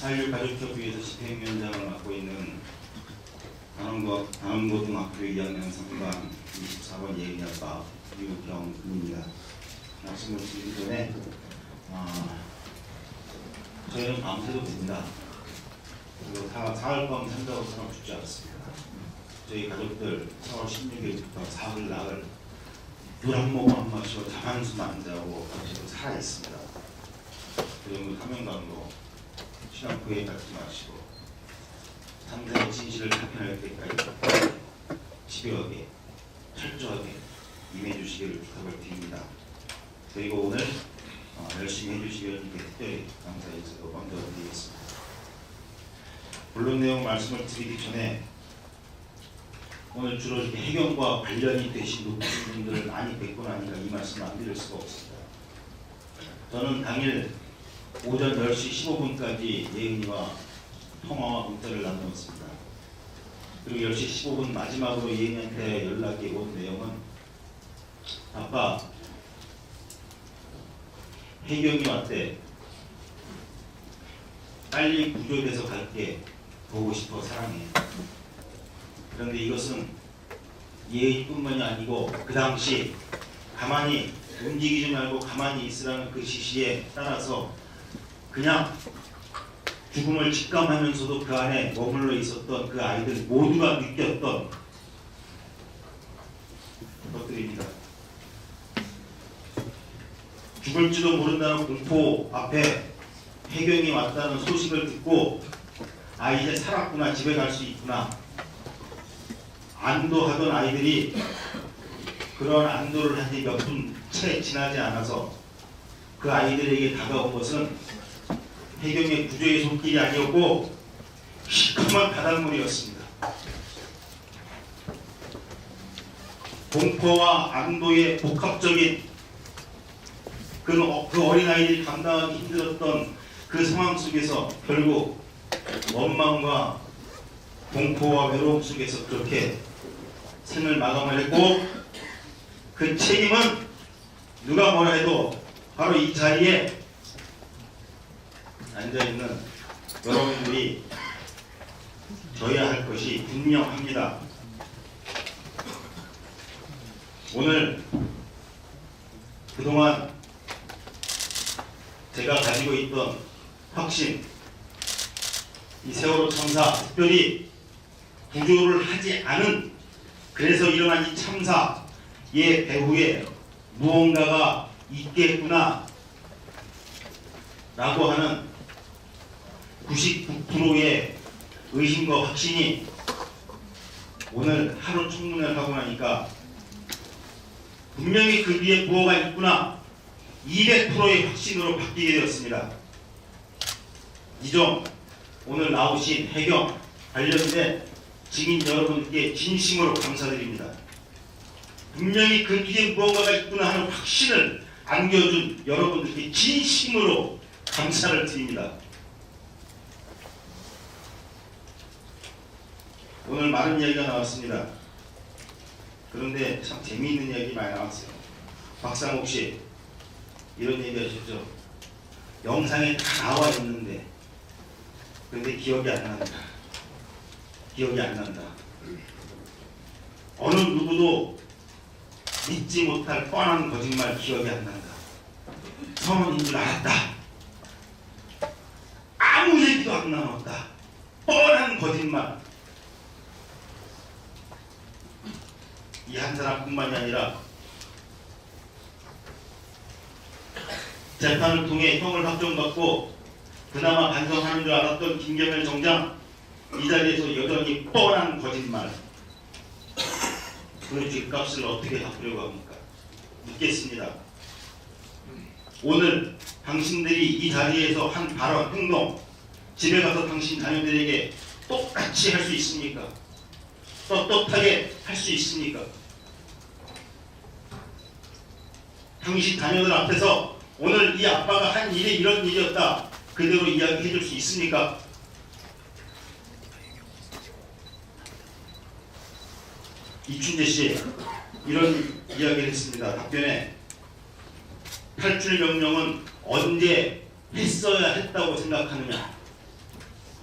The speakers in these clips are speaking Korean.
4.16 가족협의회에서 집행위원장을 맡고 있는 단원고등학교 2학년 3반 24번 예은이 아빠 유경근입니다. 말씀을 드리기 전에 저희는 밤새도 됩니다. 그리고 사흘밤 산다고 사람 죽지 않습니다. 저희 가족들 4월 16일부터 사흘 나흘 물 한 모금 안 마시고 잠 한숨 안 자고 지금 살아있습니다. 그리고 사명감으로 신앙 구애 갖지 마시고 상대의 진실을 답변할 때까지 집요하게 철저하게 임해 주시기를 부탁을 드립니다. 그리고 오늘 열심히 해주시기를 특별히 감사 인사도 먼저 드리겠습니다. 본론 내용 말씀을 드리기 전에 오늘 주로 이렇게 해경과 관련이 되신 높으신 분들을 많이 뵙고 나니까 이 말씀을 안 드릴 수가 없습니다. 저는 당일 오전 10시 15분까지 예은이와 통화와 문자를 나누었습니다. 그리고 10시 15분 마지막으로 예은이한테 연락이 온 내용은 아빠 해경이 왔대. 빨리 구조돼서 갈게. 보고 싶어. 사랑해. 그런데 이것은 예의뿐만이 아니고 그 당시 가만히 움직이지 말고 가만히 있으라는 그 지시에 따라서 그냥 죽음을 직감하면서도 그 안에 머물러 있었던 그 아이들 모두가 느꼈던 것들입니다. 죽을지도 모른다는 공포 앞에 해경이 왔다는 소식을 듣고 아 이제 살았구나, 집에 갈 수 있구나 안도하던 아이들이 그런 안도를 한 지 몇 분 채 지나지 않아서 그 아이들에게 다가온 것은 해경의 구조의 손길이 아니었고 시커먼 바닷물이었습니다. 공포와 안도의 복합적인 그 어린아이들이 감당하기 힘들었던 그 상황 속에서 결국 원망과 공포와 외로움 속에서 그렇게 생을 마감을 했고 그 책임은 누가 뭐라 해도 바로 이 자리에 앉아있는 여러분들이 져야 할 것이 분명합니다. 오늘 그동안 제가 가지고 있던 확신, 이 세월호 참사, 특별히 구조를 하지 않은 그래서 일어난 이 참사의 배후에 무언가가 있겠구나 라고 하는 99%의 의심과 확신이 오늘 하루 청문회를 하고 나니까 분명히 그 뒤에 무엇가 있구나 200%의 확신으로 바뀌게 되었습니다. 이 점 오늘 나오신 해경 관련된 증인 여러분께 진심으로 감사드립니다. 분명히 그 뒤에 무언가가 있구나 하는 확신을 안겨준 여러분들께 진심으로 감사를 드립니다. 오늘 많은 이야기가 나왔습니다. 그런데 참 재미있는 이야기 많이 나왔어요. 박상옥 씨 이런 얘기 하셨죠. 영상에 다 나와 있는데 그런데 기억이 안 난다. 기억이 안 난다. 어느 누구도 믿지 못할 뻔한 거짓말 기억이 안 난다. 선언인 줄 알았다. 아무 얘기도 안 나눴다. 뻔한 거짓말. 이 한 사람뿐만이 아니라 재판을 통해 형을 확정받고 그나마 반성하는 줄 알았던 김경열 정장 이 자리에서 여전히 뻔한 거짓말. 그 뒷값을 어떻게 갚으려고 합니까? 묻겠습니다. 오늘 당신들이 이 자리에서 한 발언, 행동 집에 가서 당신 자녀들에게 똑같이 할 수 있습니까? 떳떳하게 할 수 있습니까? 당신 자녀들 앞에서 오늘 이 아빠가 한 일이 이런 일이었다 그대로 이야기해 줄 수 있습니까? 이춘재 씨 이런 이야기를 했습니다. 답변에 탈출 명령은 언제 했어야 했다고 생각하느냐.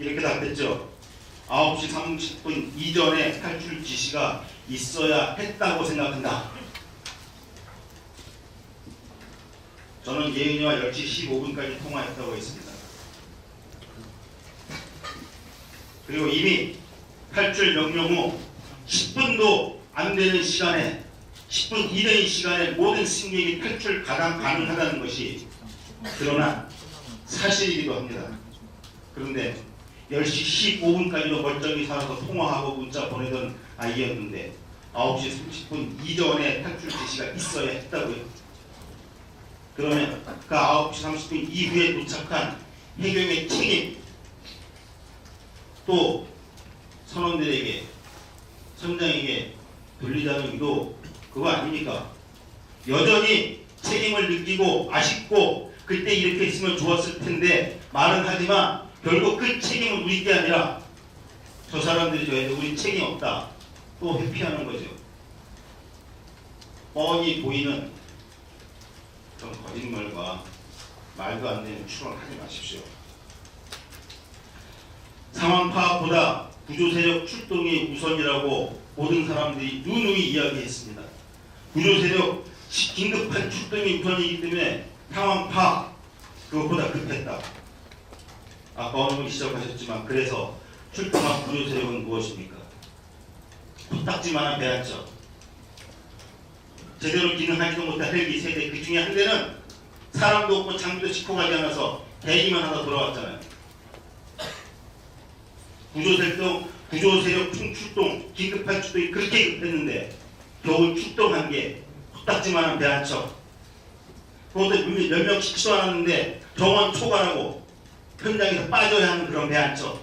이렇게 답했죠. 9시 30분 이전에 탈출 지시가 있어야 했다고 생각한다. 저는 예은이와 10시 15분까지 통화했다고 했습니다. 그리고 이미 탈출 명령 후 10분도 안 되는 시간에 10분 이내의 시간에 모든 승객이 탈출 가능하다는 것이 드러난 사실이기도 합니다. 그런데 10시 15분까지도 멀쩡히 살아서 통화하고 문자 보내던 아이였는데 9시 30분 이전에 탈출 지시가 있어야 했다고요. 그러면 그 9시 30분 이후에 도착한 해경의 책임, 또 선원들에게, 선장에게 돌리자는 의도, 그거 아닙니까? 여전히 책임을 느끼고 아쉽고 그때 이렇게 했으면 좋았을 텐데 말은 하지만 결국 그 책임은 우리 게 아니라 저 사람들이 저희한테 우리 책임 없다 또 회피하는 거죠. 뻔히 보이는 그런 거짓말과 말도 안 되는 추론을 하지 마십시오. 상황 파악보다 구조세력 출동이 우선이라고 모든 사람들이 누누이 이야기했습니다. 구조세력 긴급한 출동이 우선이기 때문에 상황 파악 그것보다 급했다. 아까 어느 분이 지적하셨지만 그래서 출동한 구조세력은 무엇입니까? 코딱지만한 배 한 척, 제대로 기능하지도 못한 헬기 세대, 그 중에 한 대는 사람도 없고 장비도 싣고 가지 않아서 대기만 하다 돌아왔잖아요. 구조세력 총출동, 긴급한 출동이 그렇게 급했는데 겨우 출동한 게 코딱지만한 배 한 척, 그것도 몇 명 싣지도 않았는데 정원 초과하고 현장에서 빠져야 하는 그런 배 한 척,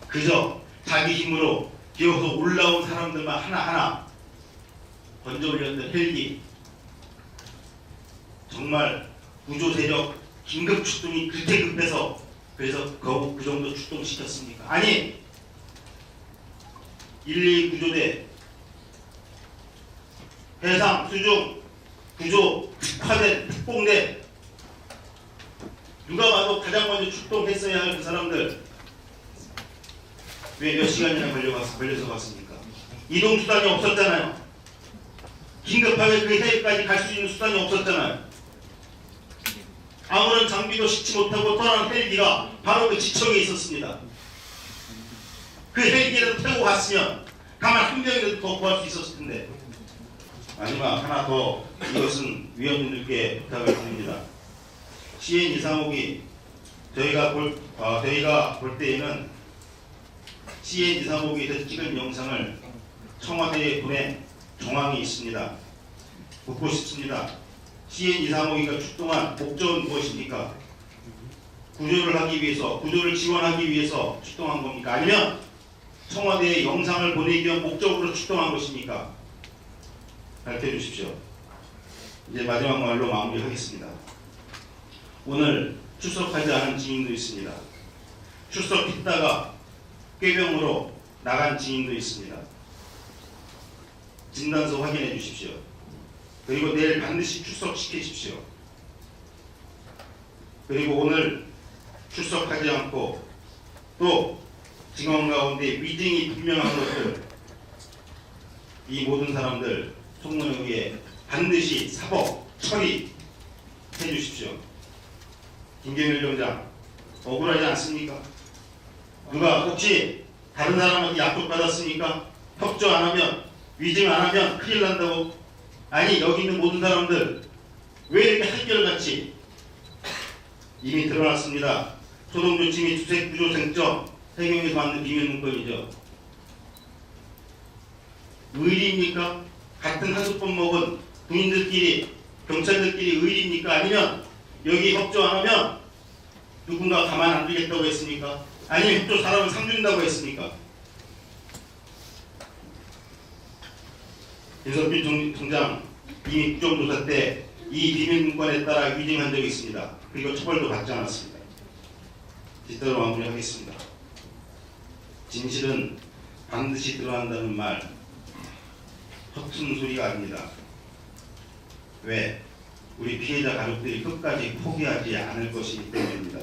그저 자기 힘으로 기어서 올라온 사람들만 하나하나 건져 올렸던 헬기, 정말 구조세력 긴급 출동이 그렇게 급해서 그래서 겨우 그 정도 출동시켰습니까? 아니, 112 구조대, 해상, 수중, 구조, 특화된 특공대, 누가 봐도 가장 먼저 출동했어야 할 그 사람들 왜 몇 시간이나 걸려서 갔습니까? 이동수단이 없었잖아요. 긴급하게 그 해외까지 갈 수 있는 수단이 없었잖아요. 아무런 장비도 싣지 못하고 떠난 헬기가 바로 그 지청에 있었습니다. 그 헬기를 태우고 갔으면 가만 한 명이라도 더 구할 수 있었을 텐데. 마지막 하나 더, 이것은 위원님들께 부탁을 드립니다. CN 이상욱이 저희가 볼 때에는 CN 이상욱이 찍은 영상을 청와대에 보낸 정황이 있습니다. 묻고 싶습니다. CN 이상욱이가 출동한 목적은 무엇입니까? 구조를 하기 위해서, 구조를 지원하기 위해서 출동한 겁니까? 아니면 청와대에 영상을 보내기 위한 목적으로 출동한 것입니까? 밝혀 주십시오. 이제 마지막 말로 마무리하겠습니다. 오늘 출석하지 않은 증인도 있습니다. 출석했다가 꾀병으로 나간 증인도 있습니다. 진단서 확인해 주십시오. 그리고 내일 반드시 출석시키십시오. 그리고 오늘 출석하지 않고 또 증언 가운데 위증이 분명한 것들, 이 모든 사람들 송문에 의해 반드시 사법 처리해 주십시오. 김경일 위원장, 억울하지 않습니까? 누가 혹시 다른 사람한테 약속 받았습니까? 협조 안 하면, 위증 안 하면 큰일 난다고? 아니, 여기 있는 모든 사람들 왜 이렇게 한결같이? 이미 드러났습니다. 소동조치 및 주택구조 쟁점, 해경에서 만든 비밀 문건이죠. 의리입니까? 같은 한솥밥 먹은 군인들끼리, 경찰들끼리 의리입니까? 아니면 여기 협조 안 하면 누군가 가만 안 두겠다고 했습니까? 아니면 협조 사람을 상준다고 했습니까? 윤석열 총장 이미 국정조사 때 이 비밀문건에 따라 위증한 적이 있습니다. 그리고 처벌도 받지 않았습니다. 뒷대로 마무리하겠습니다. 진실은 반드시 드러난다는 말 허튼 소리가 아닙니다. 왜? 우리 피해자 가족들이 끝까지 포기하지 않을 것이기 때문입니다.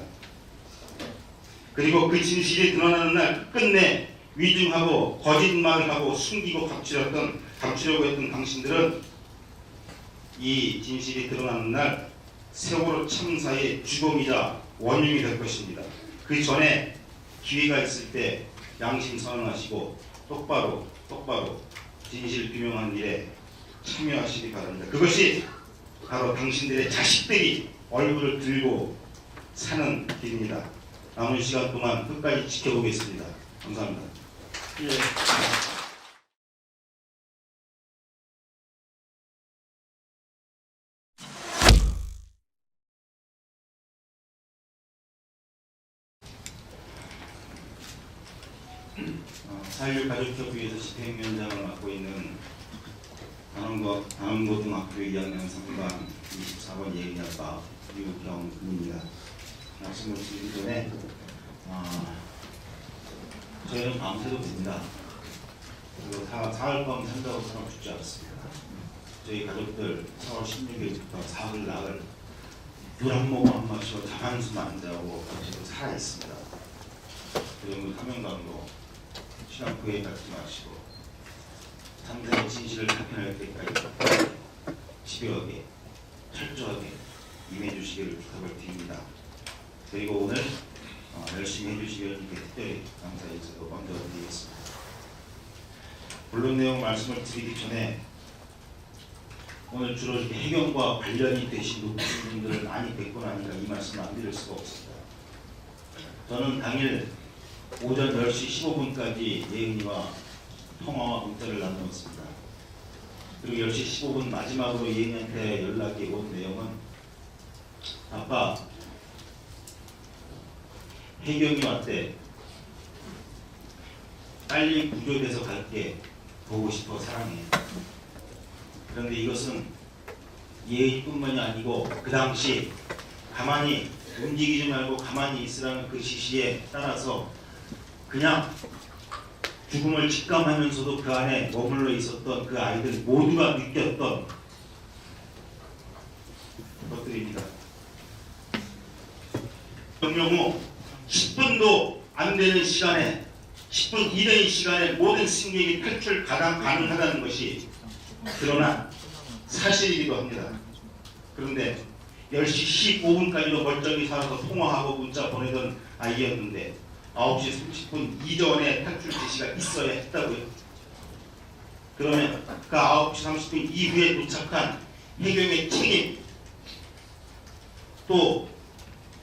그리고 그 진실이 드러나는 날 끝내 위증하고 거짓말을 하고 숨기고 감추려고 했던 당신들은 이 진실이 드러나는 날 세월호 참사의 주범이자 원흉이 될 것입니다. 그 전에 기회가 있을 때 양심 선언하시고 똑바로 진실 규명하는 일에 참여하시기 바랍니다. 그것이 바로 당신들의 자식들이 얼굴을 들고 사는 길입니다. 남은 시간 동안 끝까지 지켜보겠습니다. 감사합니다. 예. 사회적 가족협의회에서 집행위원장을 맡고 있는 단원고등학교 2학년 3반 24번 예의학과 유경근입니다. 말씀을 드리기 전에 저희는 밤새도 됩니다. 그리고 사흘밤 산다고 사람 죽지 않습니다. 저희 가족들 4월 16일부터 사흘 나흘 물 한 모금 안 마시고 잠 한숨 안 자고 지금 살아 있습니다. 그리고 사명감도 신앙 구애 갖지 마시고 상대의 진실을 밝혀낼 때까지 집요하게 철저하게 임해 주시기를 부탁을 드립니다. 그리고 오늘 열심히 해주시기를 특별히 감사해서 먼저 드리겠습니다. 본론 내용 말씀을 드리기 전에 오늘 주로 이렇게 해경과 관련이 되신 높으신 분들을 많이 뵙고 나니까 이 말씀을 안 드릴 수가 없습니다. 저는 당일 오전 10시 15분까지 예은이와 통화와 문자를 나누었습니다. 그리고 10시 15분 마지막으로 예은이한테 연락이 온 내용은 아빠 해경이 왔대. 빨리 구조돼서 갈게. 보고 싶어. 사랑해. 그런데 이것은 예의뿐만이 아니고 그 당시 가만히 움직이지 말고 가만히 있으라는 그 지시에 따라서 그냥 죽음을 직감하면서도 그 안에 머물러 있었던 그 아이들 모두가 느꼈던 것들입니다. 명령 후 10분도 안 되는 시간에 10분 이내의 시간에 모든 승객이 탈출 가능하다는 것이 드러난 사실이기도 합니다. 그런데 10시 15분까지도 멀쩡히 살아서 통화하고 문자 보내던 아이였는데 9시 30분 이전에 탈출 지시가 있어야 했다고요. 그러면 그 9시 30분 이후에 도착한 해경의 책임, 또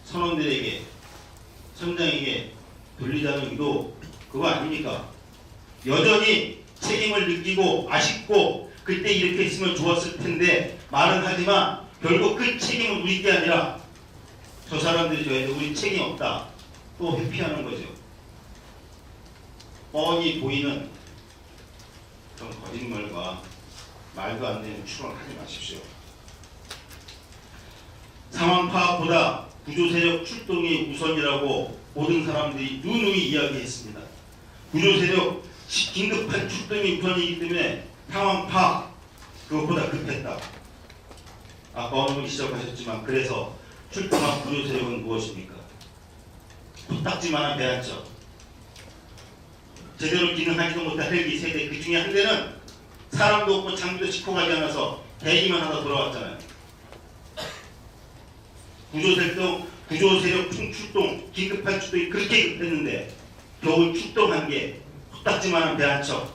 선원들에게, 선장에게 돌리자는 의도, 그거 아닙니까? 여전히 책임을 느끼고 아쉽고 그때 이렇게 했으면 좋았을 텐데 말은 하지만 결국 그 책임은 우리 게 아니라 저 사람들이 저희한테 우리 책임 없다 또 회피하는 거죠. 뻔히 보이는 그런 거짓말과 말도 안 되는 추론을 하지 마십시오. 상황 파악보다 구조세력 출동이 우선이라고 모든 사람들이 누누이 이야기했습니다. 구조세력 긴급한 출동이 우선이기 때문에 상황 파악 그것보다 급했다. 아까 어느 분이 지적하셨지만 그래서 출동한 구조세력은 무엇입니까? 코딱지만한 배 한 척, 제대로 기능하지도 못한 헬기 세대, 그 중에 한 대는 사람도 없고 장비도 싣고 가지 않아서 대기만 하다 돌아왔잖아요. 구조세력 총출동, 긴급한 출동이 그렇게 급했는데 겨우 출동한 게 코딱지만한 배 한 척,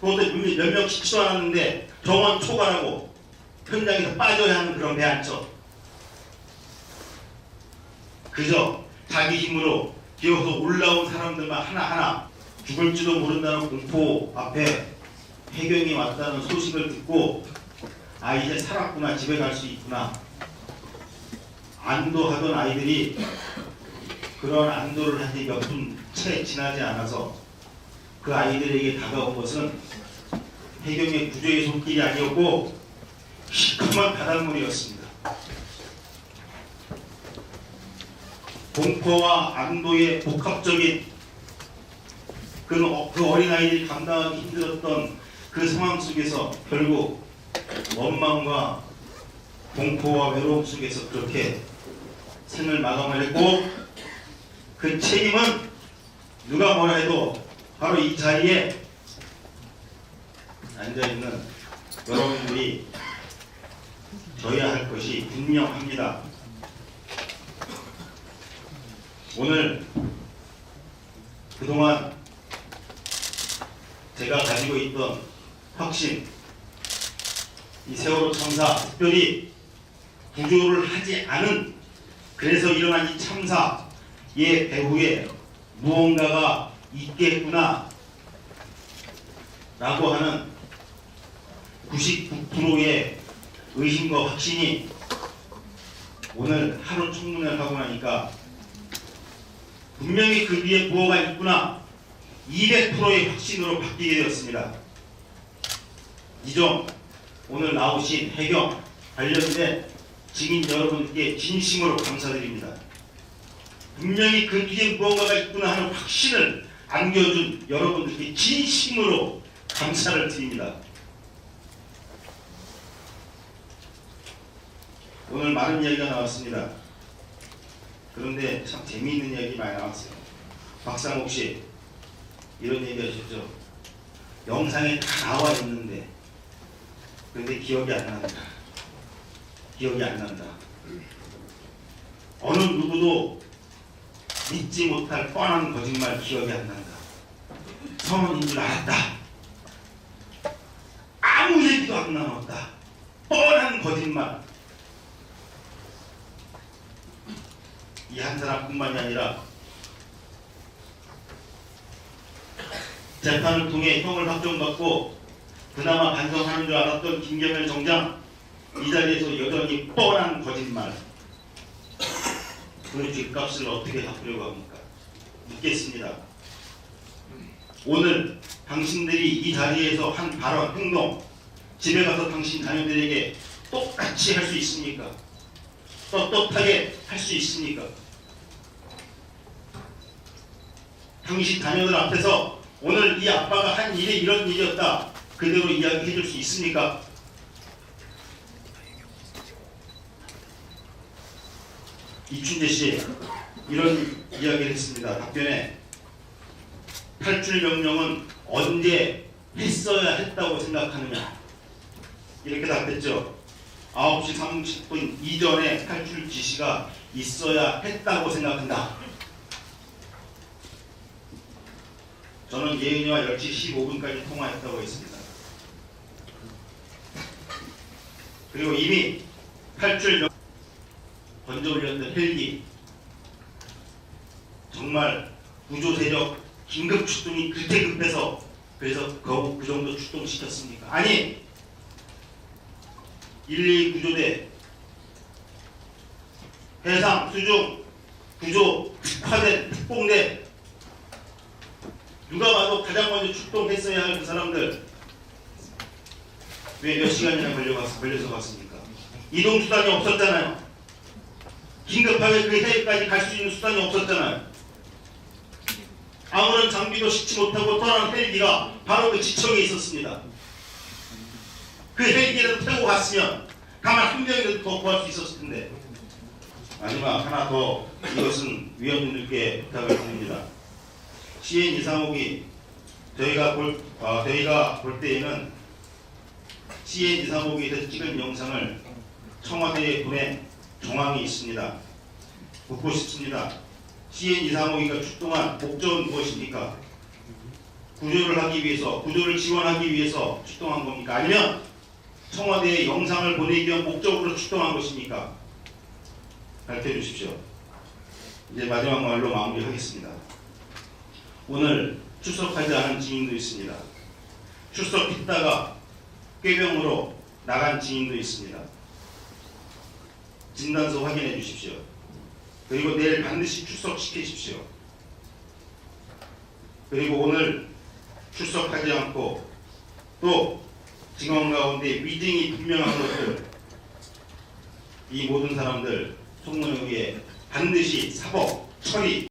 그것도 몇 명 싣지도 않았는데 정원 초과하고 현장에서 빠져야 하는 그런 배 한 척, 그저 자기 힘으로 기어서 올라온 사람들만 하나하나 죽을지도 모른다는 공포 앞에 해경이 왔다는 소식을 듣고 아 이제 살았구나, 집에 갈 수 있구나 안도하던 아이들이 그런 안도를 한 지 몇 분 채 지나지 않아서 그 아이들에게 다가온 것은 해경의 구조의 손길이 아니었고 시커먼 바닷물이었습니다. 공포와 안도의 복합적인 그 어린아이들이 감당하기 힘들었던 그 상황 속에서 결국 원망과 공포와 외로움 속에서 그렇게 생을 마감을 했고 그 책임은 누가 뭐라 해도 바로 이 자리에 앉아있는 여러분들이 져야 할 것이 분명합니다. 오늘 그동안 제가 가지고 있던 확신, 이 세월호 참사, 특별히 구조를 하지 않은, 그래서 일어난 이 참사의 배후에 무언가가 있겠구나 라고 하는 99%의 의심과 확신이 오늘 하루 청문회를 하고 나니까 분명히 그 뒤에 무엇가 있구나 200%의 확신으로 바뀌게 되었습니다. 이 점 오늘 나오신 해경 관련된 증인 여러분께 진심으로 감사드립니다. 분명히 그 뒤에 무언가가 있구나 하는 확신을 안겨준 여러분들께 진심으로 감사를 드립니다. 오늘 많은 이야기가 나왔습니다. 그런데 참 재미있는 이야기 많이 나왔어요. 박상욱 씨 이런 얘기 하셨죠. 영상에 다 나와 있는데 그런데 기억이 안 난다. 기억이 안 난다. 어느 누구도 믿지 못할 뻔한 거짓말 기억이 안 난다. 선언인 줄 알았다. 아무 얘기도 안 나눴다. 뻔한 거짓말. 이 한 사람뿐만이 아니라 재판을 통해 형을 확정받고 그나마 반성하는 줄 알았던 김경열 정장, 이 자리에서 여전히 뻔한 거짓말. 그 죗값을 어떻게 갚으려고 합니까? 묻겠습니다. 오늘 당신들이 이 자리에서 한 발언, 행동, 집에 가서 당신 자녀들에게 똑같이 할 수 있습니까? 떳떳하게 할 수 있습니까? 당신 자녀들 앞에서 오늘 이 아빠가 한 일이 이런 일이었다 그대로 이야기해 줄 수 있습니까? 이춘재 씨 이런 이야기를 했습니다. 답변에 탈출 명령은 언제 했어야 했다고 생각하느냐 이렇게 답했죠. 9시 30분 이전에 탈출 지시가 있어야 했다고 생각한다. 저는 예은이와 10시 15분까지 통화했다고 했습니다. 그리고 이미 탈출 건져 올렸던 헬기, 정말 구조 세력 긴급 출동이 그때 급해서 그래서 겨우 그 정도 출동시켰습니까? 아니, 112 구조대, 해상, 수중, 구조 특화된 특공대, 누가 봐도 가장 먼저 출동했어야 할 그 사람들 왜 몇 시간이나 걸려서 갔습니까? 이동 수단이 없었잖아요. 긴급하게 그 해역까지 갈 수 있는 수단이 없었잖아요. 아무런 장비도 싣지 못하고 떠난 헬기가 바로 그 지청에 있었습니다. 그 헬기를 타고 갔으면 가만 한 명이라도 더 구할 수 있었을 텐데. 마지막 하나 더, 이것은 위원님들께 부탁을 드립니다. CN 이상욱이 저희가 볼 때에는 CN 이상욱이 찍은 영상을 청와대에 보낸 정황이 있습니다. 묻고 싶습니다. CN 이상욱이가 출동한 목적은 무엇입니까? 구조를 하기 위해서, 구조를 지원하기 위해서 출동한 겁니까? 아니면 청와대에 영상을 보내기 위한 목적으로 출동한 것입니까? 밝혀 주십시오. 이제 마지막 말로 마무리하겠습니다. 오늘 출석하지 않은 증인도 있습니다. 출석했다가 꾀병으로 나간 증인도 있습니다. 진단서 확인해 주십시오. 그리고 내일 반드시 출석시키십시오. 그리고 오늘 출석하지 않고 또 증언 가운데 위증이 분명한 것들, 이 모든 사람들 송문혁에 반드시 사법 처리